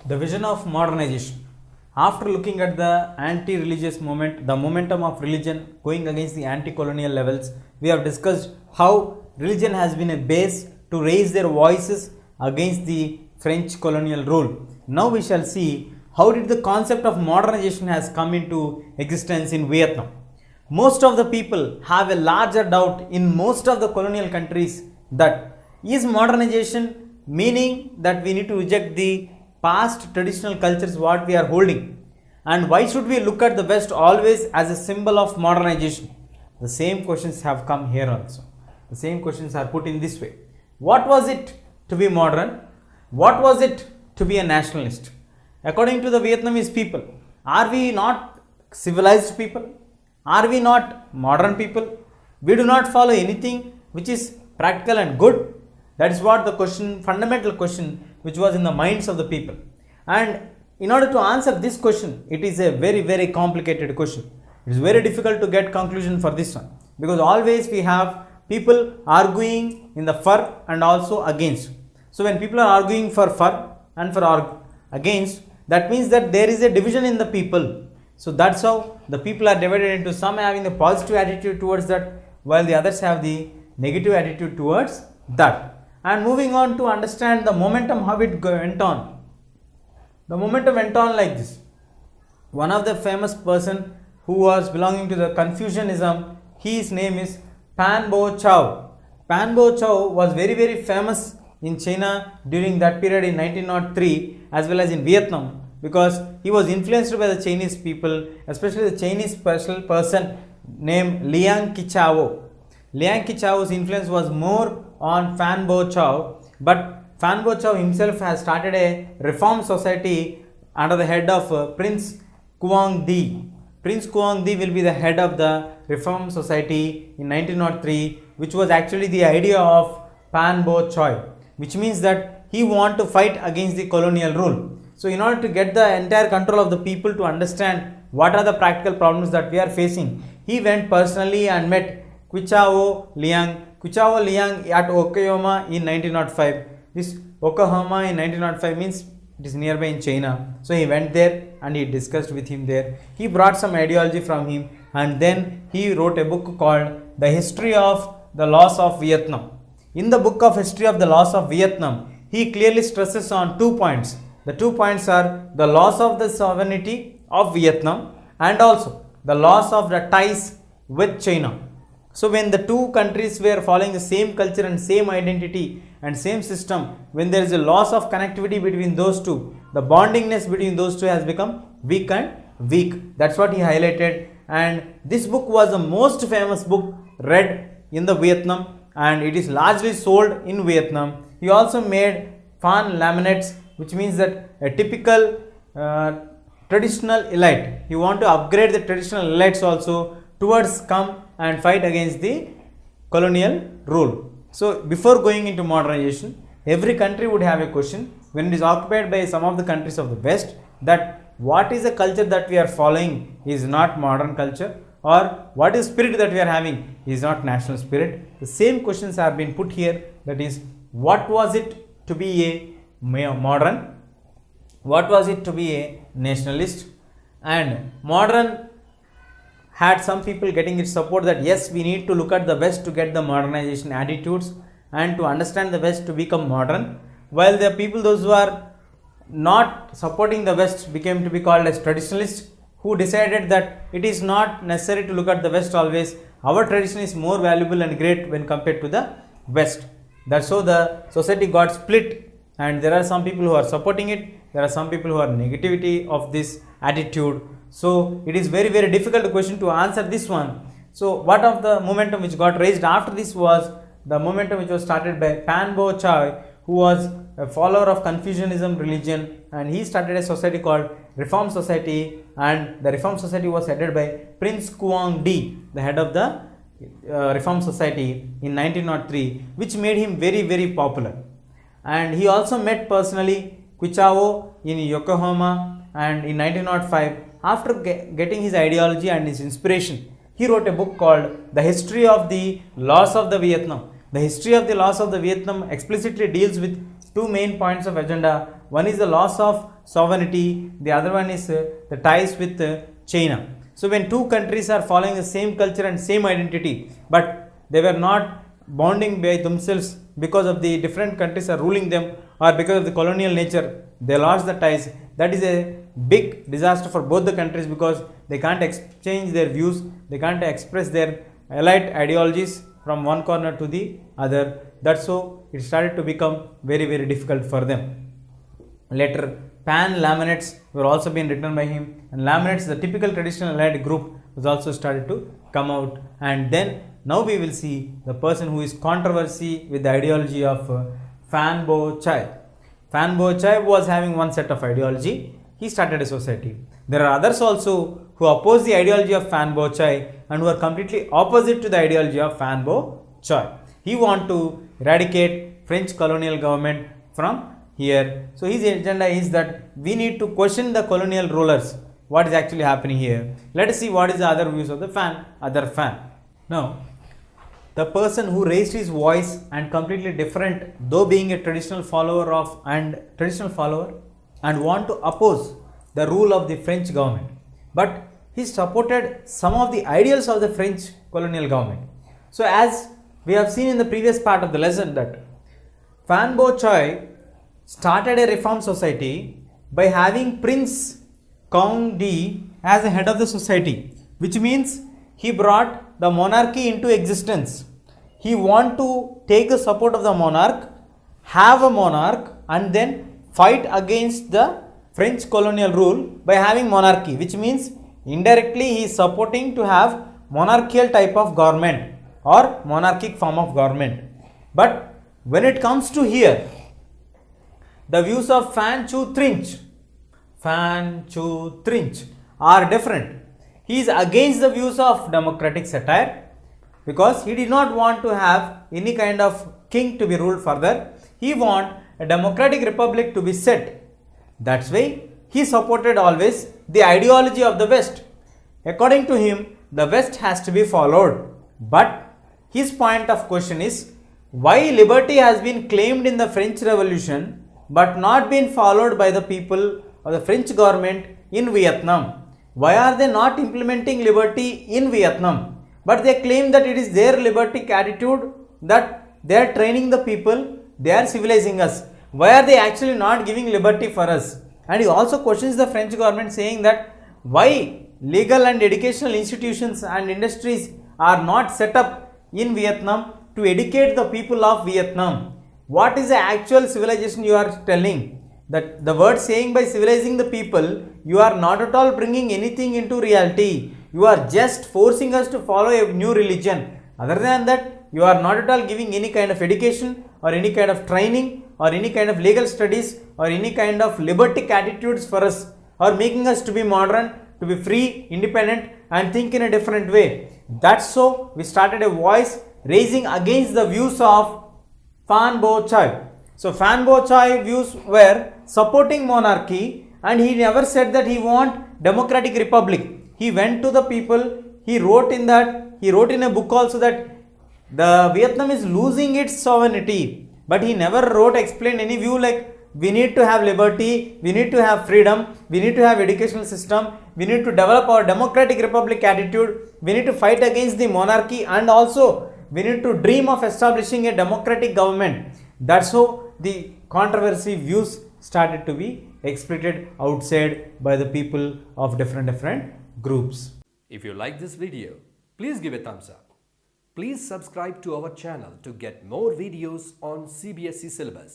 The vision of modernization. After looking at the anti-religious movement, the momentum of religion going against the anti-colonial levels, we have discussed how religion has been a base to raise their voices against the French colonial rule. Now we shall see how did the concept of modernization has come into existence in Vietnam. Most of the people have a larger doubt in most of the colonial countries that is modernization meaning that we need to reject the past traditional cultures what we are holding, and why should we look at the West always as a symbol of modernization? The same questions have come here also. The same questions are put in this way. What was it to be modern? What was it to be a nationalist? According to the Vietnamese people, are we not civilized people? Are we not modern people? We do not follow anything which is practical and good. That is what the question, fundamental question which was in the minds of the people. And in order to answer this question, it is a very complicated question. It is very difficult to get conclusion for this one, because always we have people arguing in the for and also against. So when people are arguing for and for against, that means that there is a division in the people. So that's how the people are divided into some having the positive attitude towards that, while the others have the negative attitude towards that. And moving on to understand the momentum, how it went on. The momentum went on like this. One of the famous person who was belonging to the Confucianism, his name is Pan Bo Chao. Pan Bo Chao was very famous in China during that period in 1903 as well as in Vietnam, because he was influenced by the Chinese people, especially the Chinese special person named Liang Qichao. Liang Qichao's influence was more on Fan Bo Chao, but Fan Bo Chao himself has started a reform society under the head of Prince Quang Di. Prince Quang Di will be the head of the reform society in 1903, which was actually the idea of Pan Bo Choi, which means that he want to fight against the colonial rule. So in order to get the entire control of the people to understand what are the practical problems that we are facing, he went personally and met Qichao Liang at Oklahoma in 1905. This Oklahoma in 1905 means it is nearby in China. So he went there and he discussed with him there. He brought some ideology from him, and then he wrote a book called The History of the Loss of Vietnam. In the book of History of the Loss of Vietnam, he clearly stresses on 2 points. The 2 points are the loss of the sovereignty of Vietnam and also the loss of the ties with China. So when the two countries were following the same culture and same identity and same system, when there is a loss of connectivity between those two, the bondingness between those two has become weak and weak. That's what he highlighted, and this book was the most famous book read in the Vietnam, and it is largely sold in Vietnam. He also made fan laminates, which means that a typical traditional elite, you want to upgrade the traditional elites also towards come and fight against the colonial rule. So before going into modernization, every country would have a question when it is occupied by some of the countries of the West, that what is the culture that we are following is not modern culture, or what is spirit that we are having is not national spirit. The same questions have been put here, that is, what was it to be a modern, what was it to be a nationalist? And modern had some people getting its support that yes, we need to look at the West to get the modernization attitudes and to understand the West to become modern, while the people, those who are not supporting the West, became to be called as traditionalists, who decided that it is not necessary to look at the West always. Our tradition is more valuable and great when compared to the West. That's how the society got split, and there are some people who are supporting it, there are some people who are negativity of this attitude. So it is very difficult question to answer this one. So what of the momentum which got raised after this was the momentum which was started by Pan Bo Chai, who was a follower of Confucianism religion, and he started a society called Reform Society, and the Reform Society was headed by Prince Quang Di, the head of the Reform Society in 1903, which made him very popular. And he also met personally Qichao in Yokohama, and in 1905, after getting his ideology and his inspiration, he wrote a book called The History of the Loss of the Vietnam. The history of the loss of the Vietnam explicitly deals with two main points of agenda. One is the loss of sovereignty, the other one is the ties with China. So when two countries are following the same culture and same identity, but they were not bonding by themselves because of the different countries are ruling them, or because of the colonial nature, they lost the ties. That is a big disaster for both the countries, because they can't exchange their views, they can't express their allied ideologies from one corner to the other. That's so it started to become very, very difficult for them. Later, pan laminates were also being written by him, and laminates, the typical traditional allied group, was also started to come out. And then now we will see the person who is controversy with the ideology of Fan Bo Chai. Fan Bo Chai was having one set of ideology. He started a society. There are others also who oppose the ideology of Fan Bo Chai and who are completely opposite to the ideology of Fan Bo Chai. He want to eradicate French colonial government from here. So his agenda is that we need to question the colonial rulers. What is actually happening here? Let us see what is the other views of the other fan. Now, the person who raised his voice and completely different, though being a traditional follower and want to oppose the rule of the French government, but he supported some of the ideals of the French colonial government. So as we have seen in the previous part of the lesson, that Fan Bo Chai started a reform society by having Prince Kong Di as the head of the society, which means he brought the monarchy into existence. He want to take the support of the monarch, have a monarch, and then fight against the French colonial rule by having monarchy, which means indirectly he is supporting to have monarchical type of government or monarchic form of government. But when it comes to here, the views of Fan Chu Trinch are different. He is against the views of democratic satire, because he did not want to have any kind of king to be ruled further. He want a democratic republic to be set. That's why he supported always the ideology of the West. According to him, the West has to be followed. But his point of question is, why liberty has been claimed in the French Revolution but not been followed by the people of the French government in Vietnam? Why are they not implementing liberty in Vietnam? But they claim that it is their liberty attitude, that they are training the people, they are civilizing us. Why are they actually not giving liberty for us? And he also questions the French government, saying that why legal and educational institutions and industries are not set up in Vietnam to educate the people of Vietnam. What is the actual civilization you are telling? That the word saying by civilizing the people, you are not at all bringing anything into reality. You are just forcing us to follow a new religion. Other than that, you are not at all giving any kind of education or any kind of training or any kind of legal studies or any kind of libertic attitudes for us, or making us to be modern, to be free, independent and think in a different way. That's so we started a voice raising against the views of Fan Bo Chai. So Fan Bo Chai views were supporting monarchy, and he never said that he want democratic republic. He went to the people, he wrote in a book also that the Vietnam is losing its sovereignty, but he never explained any view like we need to have liberty, we need to have freedom, we need to have educational system, we need to develop our democratic republic attitude, we need to fight against the monarchy, and also we need to dream of establishing a democratic government. That's how the controversy views started to be exploited outside by the people of different groups. If you like this video, please give a thumbs up. Please subscribe to our channel to get more videos on CBSE syllabus.